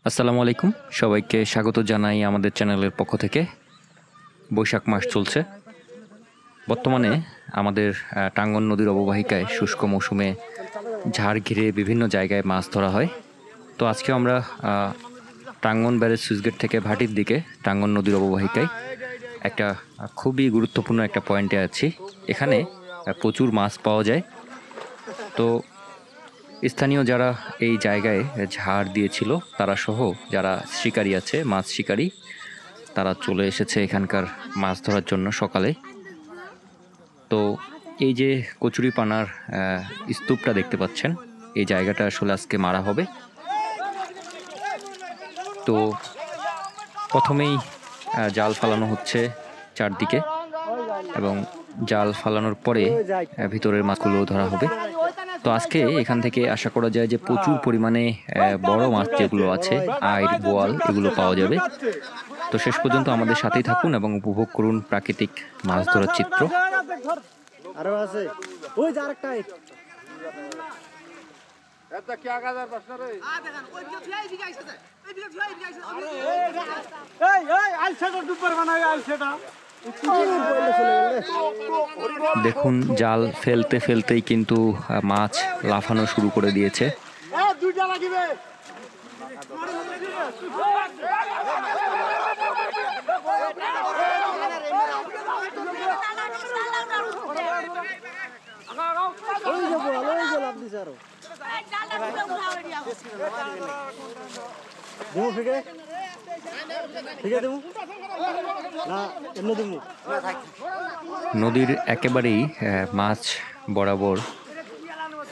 আসসালামু আলাইকুম, সবাইকে স্বাগত জানাই আমাদের চ্যানেলের পক্ষ থেকে। বৈশাখ মাস চলছে। বর্তমানে আমাদের টাঙ্গন নদীর অববাহিকায় শুষ্ক মৌসুমে ঝাড় ঘিরে বিভিন্ন জায়গায় মাছ ধরা হয়। তো আজকে আমরা টাঙ্গন ব্যারেজ সুইচগেট থেকে ভাটির দিকে টাঙ্গন নদীর অববাহিকায় একটা খুবই গুরুত্বপূর্ণ একটা পয়েন্টে আছি। এখানে প্রচুর মাছ পাওয়া যায়। তো স্থানীয় যারা এই জায়গায় ঝাড় দিয়েছিল তারা সহ যারা শিকারী আছে, মাছ শিকারী, তারা চলে এসেছে এখানকার মাছ ধরার জন্য সকালে। তো এই যে কচুরিপানার স্তূপটা দেখতে পাচ্ছেন, এই জায়গাটা আসলে আজকে মারা হবে। তো প্রথমেই জাল ফালানো হচ্ছে চারদিকে, এবং জাল ফালানোর পরে ভিতরের মাছগুলো ধরা হবে। তো আজকে এখান থেকে আশা করা যায় যে প্রচুর পরিমাণে বড় মাছ যেগুলো আছে, আইড়, বোয়াল, এগুলো পাওয়া যাবে। তো শেষ পর্যন্ত আমাদের সাথেই থাকুন এবং উপভোগ করুন প্রাকৃতিক মাছ ধরার চিত্র। দেখুন, জাল ফেলতে ফেলতেই কিন্তু মাছ লাফানো শুরু করে দিয়েছে। নদীর একেবারেই মাছ বরাবর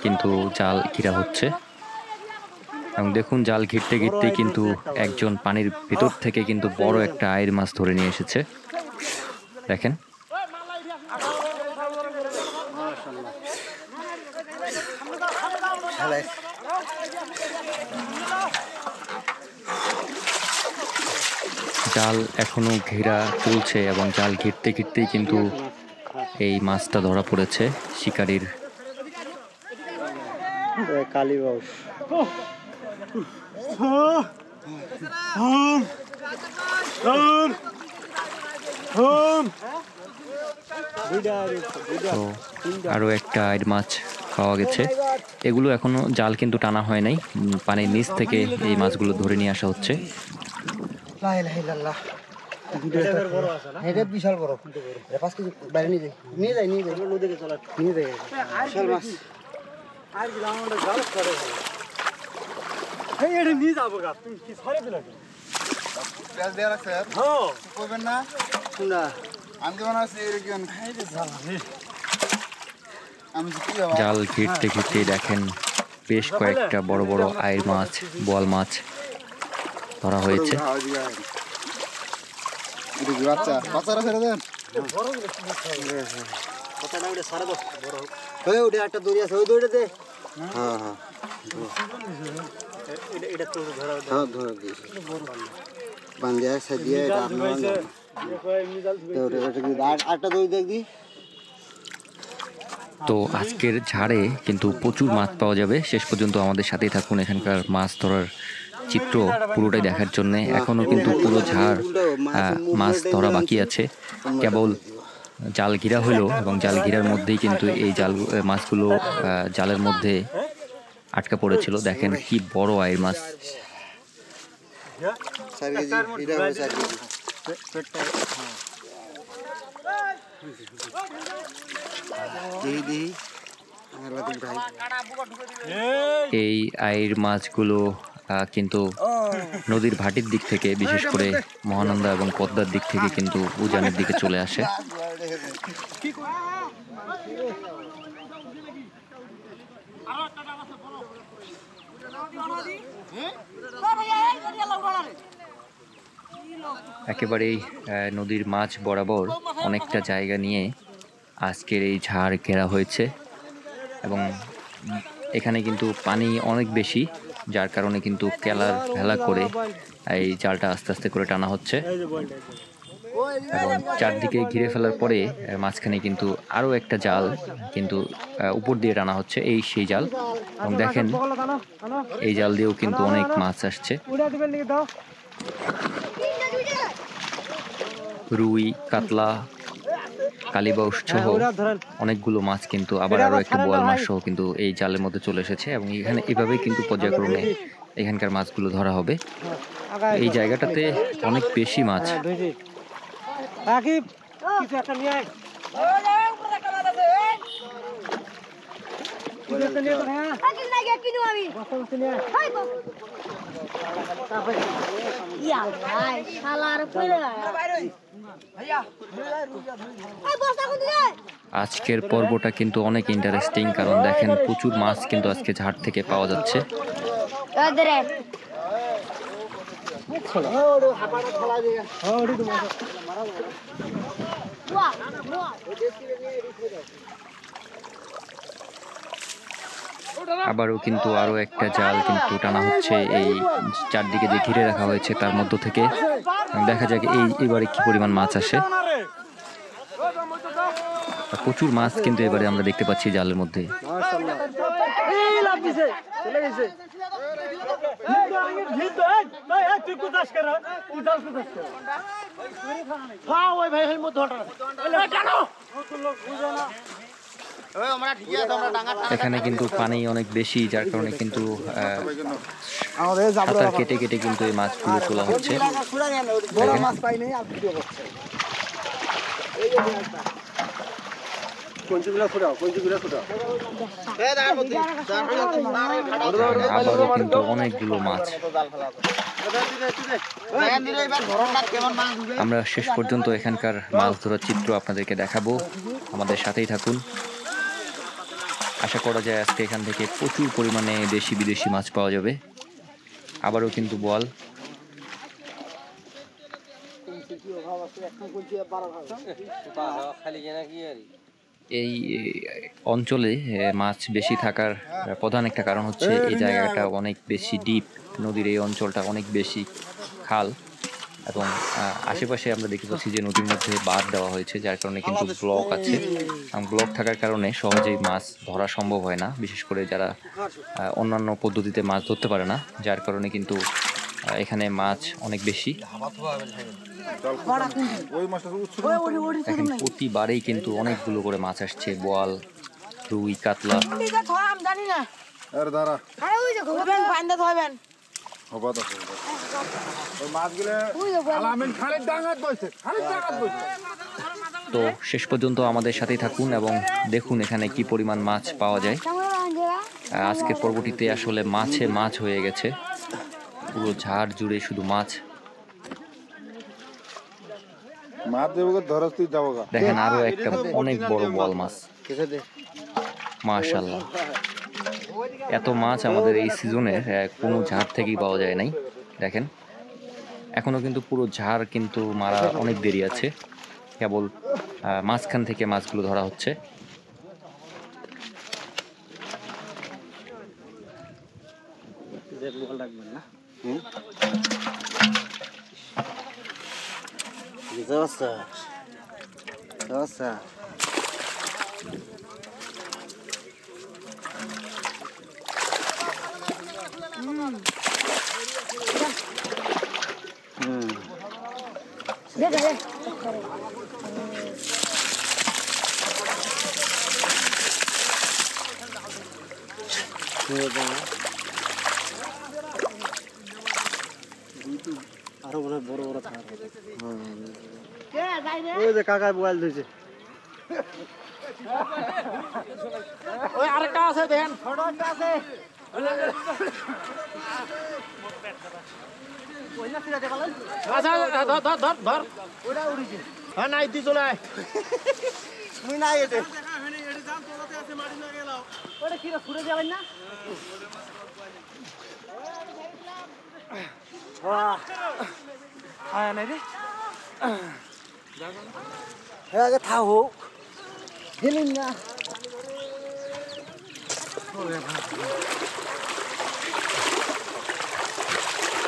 কিন্তু জাল ঘিরা হচ্ছে, এবং দেখুন জাল ঘিরতে ঘিরতেই কিন্তু একজন পানির ভিতর থেকে কিন্তু বড় একটা আইড় মাছ ধরে নিয়ে এসেছে। দেখেন, জাল এখনো ঘেরা চলছে এবং জাল ঘিরতে ঘিরতেই কিন্তু এই মাছটা ধরা পড়েছে শিকারীর। আরো একটা আইড় মাছ পাওয়া গেছে। এগুলো এখনো জাল কিন্তু টানা হয় নাই, পানির নিচ থেকে এই মাছগুলো ধরে নিয়ে আসা হচ্ছে। বিশাল বড়, 5 কেজি বাইরে নিয়ে যাই নদীকে চলা নিয়ে যাই বিশাল মাছ। আর কি আমাদের জাল করে এটা নিয়ে যাবো গা, তুমি কি ছড়ে দিলে পেঁয়াজ দেওয়া রাখছে? হ্যাঁ, করবেন না না আমি তো বানাচ্ছি এরকম জাল ঘিরতে ঘিরতে দেখেন বেশ কয়েকটা বড় বড় আইড় মাছ, বোয়াল মাছ ধরা হয়েছে। বাচ্চারা ছেড়ে দেন, একটা দড়ি আছে, ওই দড়িটা দে। হ্যাঁ হ্যাঁ, তো আজকের ঝাড়ে কিন্তু প্রচুর মাছ পাওয়া যাবে। শেষ পর্যন্ত আমাদের সাথেই থাকুন এখানকার মাছ ধরার চিত্র পুরোটাই দেখার জন্য। এখনো কিন্তু পুরো ঝাড় মাছ ধরা বাকি আছে, কেবল জাল ঘিরা হলো এবং জাল ঘিরার মধ্যেই কিন্তু এই মাছগুলো জালের মধ্যে আটকা পড়েছিল। দেখেন কি বড় আইড় মাছ। এই আইড় মাছগুলো কিন্তু নদীর ভাটির দিক থেকে, বিশেষ করে মহানন্দা এবং পদ্মার দিক থেকে কিন্তু উজানের দিকে চলে আসে। একেবারেই নদীর মাঝ বরাবর অনেকটা জায়গা নিয়ে আজকের এই ঝাড় ঘেরা হয়েছে, এবং এখানে কিন্তু পানি অনেক বেশি, যার কারণে কিন্তু ভেলা করে এই জালটা আস্তে আস্তে করে টানা হচ্ছে। এবং চারদিকে ঘিরে ফেলার পরে মাঝখানে কিন্তু আরও একটা জাল কিন্তু উপর দিয়ে টানা হচ্ছে, এই সেই জাল। এবং দেখেন এই জাল দিয়েও কিন্তু অনেক মাছ আসছে, রুই, কাতলা, কালীবাউস সহ অনেকগুলো মাছ কিন্তু, আবার আরও একটা বোয়াল মাছ সহ কিন্তু এই জালের মধ্যে চলে এসেছে। এবং এখানে এভাবেই কিন্তু পর্যায়ক্রমে এখানকার মাছগুলো ধরা হবে। এই জায়গাটাতে অনেক বেশি মাছ। আজকের পর্বটা কিন্তু অনেক ইন্টারেস্টিং, কারণ দেখেন প্রচুর মাছ কিন্তু আজকে ঝাড় থেকে পাওয়া যাচ্ছে। আবারও কিন্তু আরো একটা জাল কিন্তু টানা হচ্ছে এই চারদিকে যে ঘিরে রাখা হয়েছে তার মধ্য থেকে। দেখা যাক এবারে কি পরিমাণ মাছ আসে। প্রচুর মাছ কিন্তু এবারে আমরা দেখতে পাচ্ছি জালের মধ্যে। এখানে কিন্তু পানি অনেক বেশি, যার কারণে কিন্তু সাঁতার কেটে কেটে কিন্তু এই মাছগুলো তোলা হচ্ছে। আবারও কিন্তু অনেকগুলো মাছ। আমরা শেষ পর্যন্ত এখানকার মাছ ধরার চিত্র আপনাদেরকে দেখাবো, আমাদের সাথেই থাকুন। আশা করা যায় আজকে এখান থেকে প্রচুর পরিমাণে দেশি বিদেশি মাছ পাওয়া যাবে। আবারও কিন্তু বোয়াল। এই অঞ্চলে মাছ বেশি থাকার প্রধান একটা কারণ হচ্ছে এই জায়গাটা অনেক বেশি ডিপ, নদীর এই অঞ্চলটা অনেক বেশি খাল, এবং আশেপাশে আমরা দেখতে পাচ্ছি যে নদীর মধ্যে বাঁধ দেওয়া হয়েছে, যার কারণে কিন্তু ব্লক আছে। ব্লক থাকার কারণে সহজেই মাছ ধরা সম্ভব হয় না, বিশেষ করে যারা অন্যান্য পদ্ধতিতে মাছ ধরতে পারে না, যার কারণে কিন্তু এখানে মাছ অনেক বেশি। এখন প্রতিবারেই কিন্তু অনেকগুলো করে মাছ আসছে, বোয়াল, রুই, কাতলা। তো শেষ পর্যন্ত আমাদের সাথেই থাকুন এবং দেখুন এখানে কি পরিমাণ মাছ পাওয়া যায়। আজকের পর্বটিতে আসলে মাছে মাছ হয়ে গেছে, পুরো ঝাড় জুড়ে শুধু মাছ। দেখেন আরো একটা অনেক বড় বোয়াল মাছ, মাশাআল্লাহ। এত মাছ আমাদের এই সিজনের কোনো ঝাড় থেকেই পাওয়া যায় নাই। দেখেন এখনো কিন্তু পুরো ঝাড় কিন্তু মারা অনেক দেরি আছে, কেবল মাঝখান থেকে মাছগুলো ধরা হচ্ছে। আরো বড় বড় বড় থাকে। ওই যে কাকা মোবাইল ধরেছে, ওই আরেকটা আছে দেখেন, ছোট একটা আছে। ধর ওটা উড়িছে। হ্যাঁ নাই তুই চলে আয়, তুই নাই এতে ওটা কি ছুড়ে যাবেন না। আগে থাকো গেলেন না।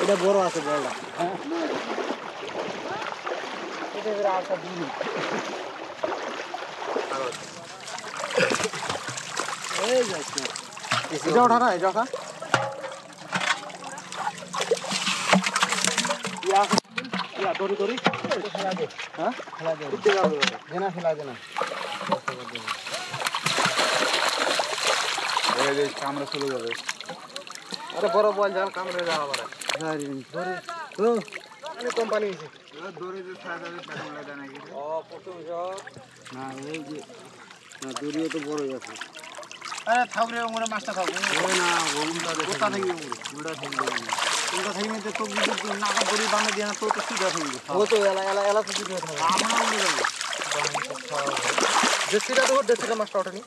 এটা বড় আছে বড়টা। এটা ওঠা না এটা ওঠা দড়ি দড়ি হ্যাঁ খেলা দে দেনা খেলা দেনা কামড়ে চলে যাবে আরে বড় বল জাল কামড়ে যাওয়া পারে দড়ি তো অনেক কোম্পানি আছে দড়ি যে ছাড়া যাবে টাকা লাগা নাকি ও প্রথম না এই যে না দড়িও তো বড়ই আছে আরে থাকরে ওমরে মাছটা খাও না ওমটা দেখো কোথা থেকে ওমরা থেকে ওমরা থেকে নিতে তো বিদ্যুৎ না দড়ি বাঁধে দিয়ে না তো তো সিধা হয়ে যাবে ও তো এলা এলা এলা তো সিধা থাকে আমরা উড়ে যাব দেশিটা তো দেশিটা মাছটা ওঠেনি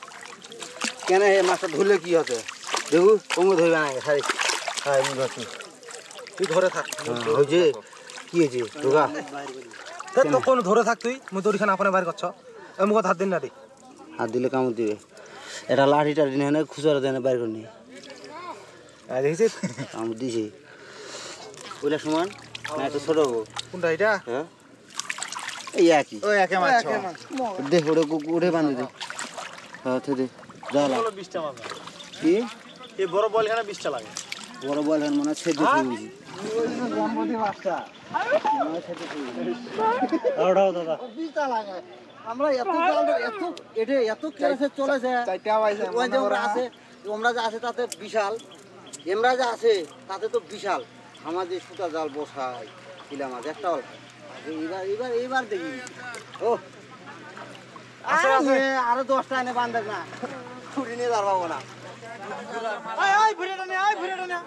কেন এই মাছটা ধরলে কি হতে দেখু ওমে ধরবে না সারি হ্যাঁ আমি ধরছি তুই ধরে থাক ওই যে কি হয়েছে ঢোকা তো কোন ধরে থাক তুই মুই দড়িখানা আপনে বাইর করছ মুখ হাত দিন না দি হাত দিলে কামড় দিবে এটা লাঠিটা দিনে না খুচরা দেনে বাইর করে নিয়ে দেখেছিস কামড় দিছে ওইটা সমান না একটু ছোট হবো কোনটা এটা হ্যাঁ এই একই ওই একে মাছ দেখ ওটা উঠে বাঁধে দে হ্যাঁ দে জালা 20টা মাছ কি এই বড় বলখানা 20টা লাগে বড় বলখানা মানে ছেদ দিয়ে দিয়েছি ওই জন্য গণপতি মাছটা মানে ছেদ দিয়ে ওড়াও দাদা 20টা লাগে আমরা এত এত এটা এত কেসে চলেছে চারটা আইছে ওই যে আমরা আছে আমরা যা আছে তাতে বিশাল এমরা যা আছে তাতে তো বিশাল আমাদের সুতা জাল বসাই কিলা মাছ একটা এবার দেখি ও আছে আছে আরো 10টা এনে বাঁধে না ছুরি নিয়ে দাঁড়াবো না আই ঘুরে না আই ঘুরে না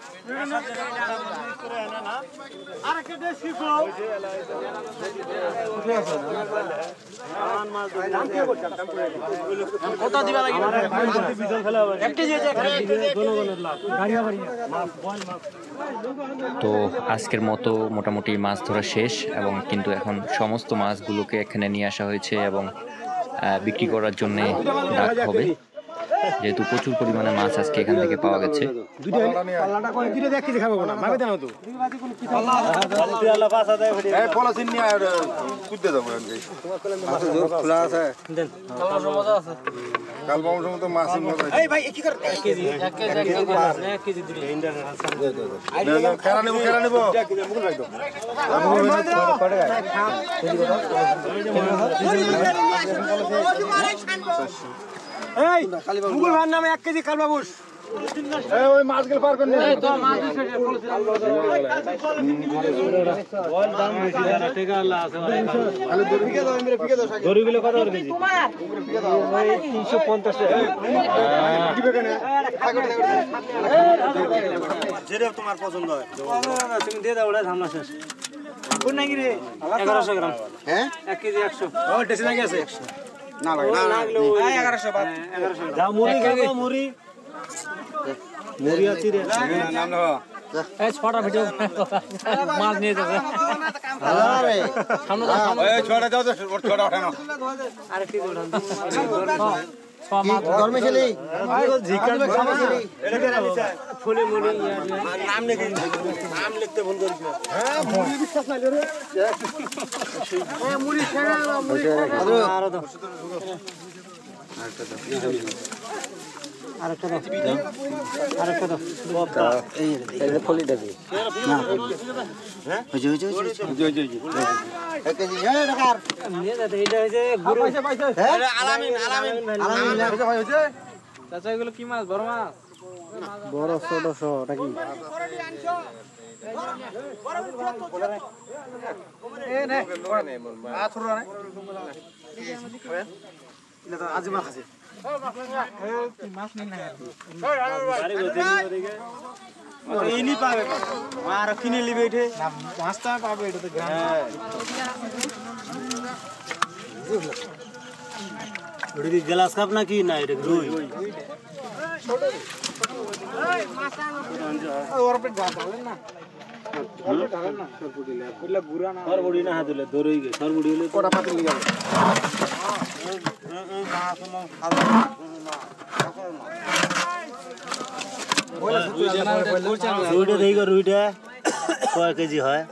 আরে কেটে শিখো উঠে আসো আন মাছ দাম কি করছেন কত দিবা লাগি বিজল ফেলা হবে একটি যে জনগণের লাভ গাড়িয়া বাড়ি মাছ বল মাছ তো আজকের মতো মোটামুটি মাছ ধরা শেষ এবং কিন্তু এখন সমস্ত মাছগুলোকে এখানে নিয়ে আসা হয়েছে এবং বিক্রি করার জন্য ডাক হবে যেহেতু প্রচুর পরিমাণে মাছ আজকে এখান থেকে পাওয়া গেছে এই মুকুল ভাইয়ের নামে 1 কেজি কালবাবুস এই ওই মাছগুলো পার করে নে এই তো মাছ শেষে বলেছে বল দাম বেশি জানা টাকা আল্লাহ আছে খালি দড়িকে দাও এমরে ফিকে দাও দড়িগুলো কত করে কেজি ফিকে দাও ওই 350 টাকা দিবে কেন যেটা তোমার পছন্দ হয় তুমি দিয়ে দাও ওটা ঝামলা শেষ কোন নাকি রে 1100 গ্রাম হ্যাঁ 1 কেজি 100 ও টেসি নাকি আছে 100 না লাগে না লাগলো 1100 বাদ 1100 যা মুড়ি খাবে মুড়ি মুড়ি আছে রে নাম না এই ছোটা ভিডিও মাছ নিয়ে যাবে আরে সামনে দাও এই ছোটা দাও তো ওর ছোটা ওঠানো আরে কি ওঠান ছ মাছ গরমে চলি ঝিকা খামাছিলি এটা কেন নিছে ফুলে মুড়ি নাম লিখে নাম লিখতে ভুল করিস না হ্যাঁ মুড়ি বিশ্বাস নাই রে এই মুড়ি ছেড়া মুড়ি আরো দাও আরেকটা দাও আরেকটা দাও এই ফলিটা দি না হ্যাঁ ওই যে এক কেজি এই টাকার নিয়ে যাতে এটা হইছে গুরু পয়সা এটা আলামিন হইছে চাচা এগুলো কি মাছ বড় মাছ বড় ছোট ওটা কি এই নে আ থুরা নে এটা তো আজিমা খাসি মাছ নেই না গাড়ি গতি দিকে ইনি পাবে আর কিনে লিবে এঠে মাছটা পাবে এটা তো গ্রাম ওড়ি গ্লাস কাপ না কি না এটা রুই এই মাছ ওর पे ঢাল না ওর पे ঢাল না সরপুটি লে কইলা গুরা না সরপুটি না হাতুলে দরই গে সরপুটি হলে কোটা পাতি লি যাবে রুইটা দেখো রুইটা কয় কেজি হয়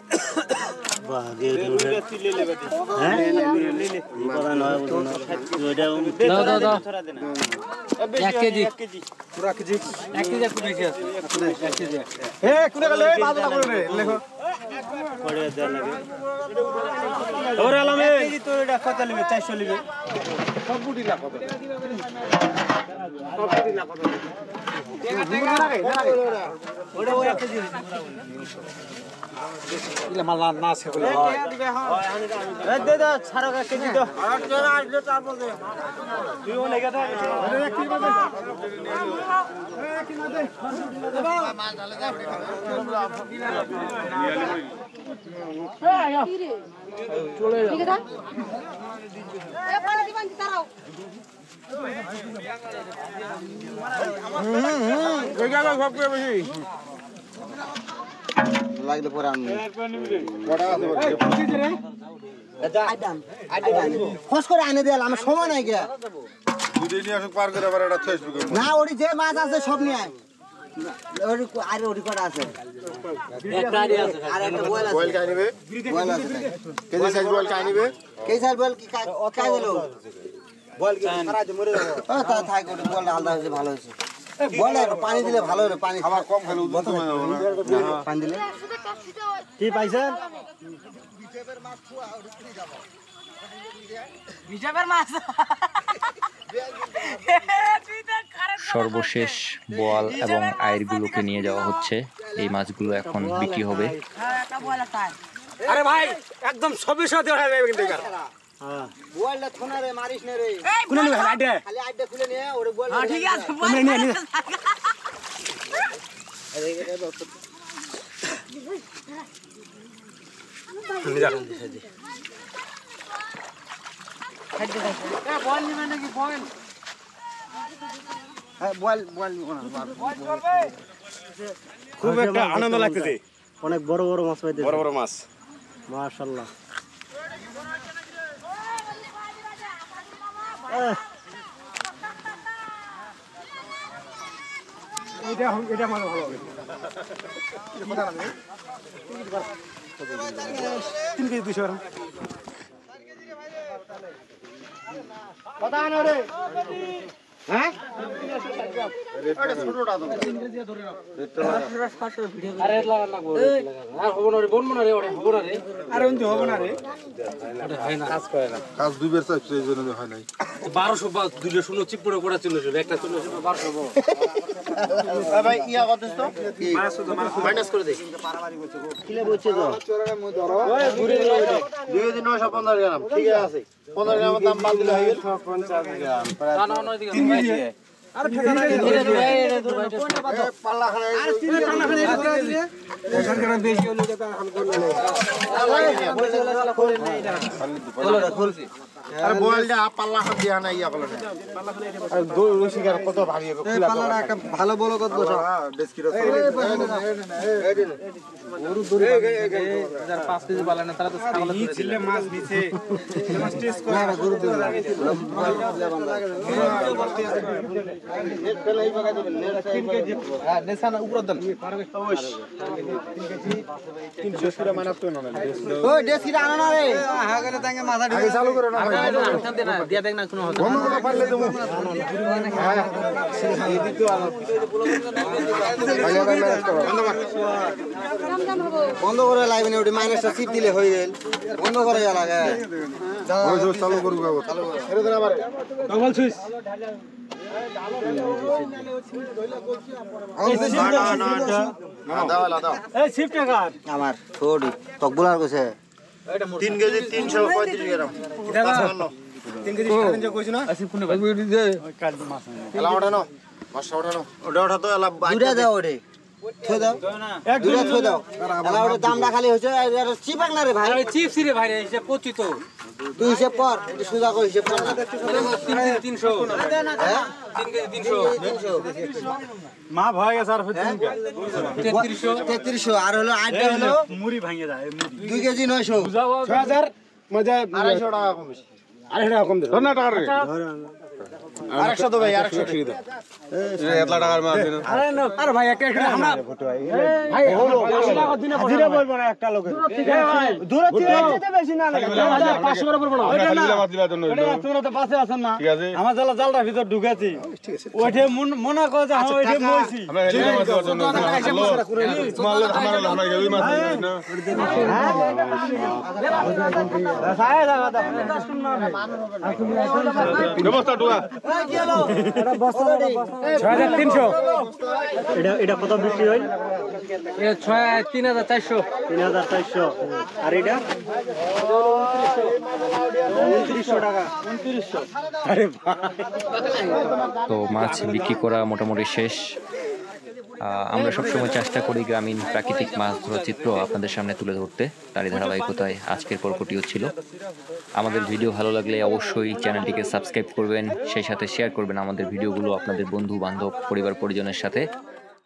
লাগলে পরে আনবো খোঁজ করে আনে দেয়াল আমার সময় নাই গিয়া না ওটি যে মাছ আছে সব নিয়ে আয় আর ওটি কটা আছে আর একটা বয়েল আছে বয়েল আছে কেজি সাইজ বয়েল কাই নিবে কেজি সাইজ বয়েল কি কাই দিলো বয়েল কি সারা যে মরে যাবে ও তা থাক ওটি বলটা আলাদা হয়েছে ভালো হয়েছে বলে পানি দিলে ভালো হবে পানি খাবার কম খেলে উদ্বুদ্ধ হয়ে যাবে না পানি দিলে কি পাইছেন বিজাবের মাছ সর্বশেষ বোয়াল এবং আইরগুলোকে নিয়ে যাওয়া হচ্ছে। এই মাছগুলো এখন বিক্রি হবে। আরে ভাই একদম সবই সাথে উঠাই যাবে কিন্তু বয়েলটা থোনা রে মারিস না রে কোন নিবে আইডা খালি আইডা খুলে নিয়ে ওরে বয়েল হ্যাঁ ঠিক আছে বয়েল নিয়ে খুব একটা আনন্দ লাগতেছে অনেক বড় বড় মাছ পাইতে বড় বড় মাছ মাশাআল্লাহ এটা মানে ভালো হবে 3 কেজি 200 গ্রাম কত আনো রে হ্যাঁ এটা ছোটটা দাও আরে লাগা লাগবো আর হবে না রে বন মনা রে ওরে হবে না রে আরে উনি হবে না রে ওটা হয় না কাজ করে না কাজ দুইবার চাইছে এই জন্য হয় নাই 1200 বা দুইলে শুনো চিপড়ে করা ছিল একটা ছিল 1200 ভাই ইয়া কত তো মাইনাস করে দে কিলে বলছে তো ওই ঘুরে দিল 2915 গ্রাম ঠিক আছে 15 গ্রামের দাম বাদ দিলে হয়ে গেল 50 গ্রাম না না নয় দিকে 3 কেজি আরে ফেকানা পাল্লা খানে আরে পাল্লা খানে এখানে বেশি হলে তো হাল করলে আরে বলটা পাল্লা খান দিয়া না ইয়া করলে আর দই শিকার কত ভারী হবে এই পাল্লাটা একটা ভালো বড় কত বসা বেশ কি রকম গরু দড়ি 5 কেজি পালা না তারা তো ছাগল এই ছিলে মাছ দিছে মাছ টেস্ট করে না গরু দড়ি হ্যাঁ নেসানা উপর দেন 300 করে মাইনাস করে না ওই ডেসিটা আনো না রে হ্যাঁ গেলে তাঙ্গে মাথা ঢুকে চালু করে না ভাই দে না দিয়া দেখ না কোনো বন্ধ করে পারলে দেবো বন্ধ করে লাগবে না ওটি মাইনাসটা চিপ দিলে হয়ে গেল বন্ধ করে যা লাগে চালু করুক আবার এর ধরে আবার ডবল সুইচ এই শিফট কার আমার ছোড়ি তকবুলার কইছে 3 কেজি 335 গ্রাম 3 কেজি সাড়ে যে কইছ না এলা ওঠানো মাছটা ওঠানো ওটা ওঠা তো এলা দুইটা দাও ওরে থৈ দাও এক দুইটা থৈ দাও এলা ওরে দামটা খালি হইছে আর চিপাক না রে ভাই চিপস রে ভাই এসে পচি তো তুই হিসাব কর একটু সুজা করে হিসাব কর না 300 হ্যাঁ 3 কেজি 300 মা ভাই স্যার 3300 আর হলো 8টা হলো মুড়ি ভাঙে যায় মুড়ি 2 কেজি 900 6000 মজা 250 টাকা কমিস 250 টাকা কম দে ধর না টাকা রে আরেকশো তো ভাই, আরেকশো ছিঁড়ে দাও। আরে ভাই একটা আমরা ভাই হাজিরা বলবো না একটা লোকের দূরে থেকে যেতে বেশি না লাগে 500 করে বলবো না ওইটা না তোমরা তো পাশে আছেন না আমার জালটা ভিতর ঢুকেছি ওইটা মনে করে যে হ্যাঁ ওইটা মইছি এটা কত বিক্রি হয়? 3400 আর এটা 2900 টাকা 2900 আরে ভাই তো মাছ বিক্রি করা মোটামুটি শেষ। আমরা সবসময় চেষ্টা করি গ্রামীণ প্রাকৃতিক মাছ ধরার চিত্র আপনাদের সামনে তুলে ধরতে, তারই ধারাবাহিকতায় আজকের পর্বটিও ছিল। আমাদের ভিডিও ভালো লাগলে অবশ্যই চ্যানেলটিকে সাবস্ক্রাইব করবেন, সেই সাথে শেয়ার করবেন আমাদের ভিডিওগুলো আপনাদের বন্ধু বান্ধব পরিবার পরিজনের সাথে।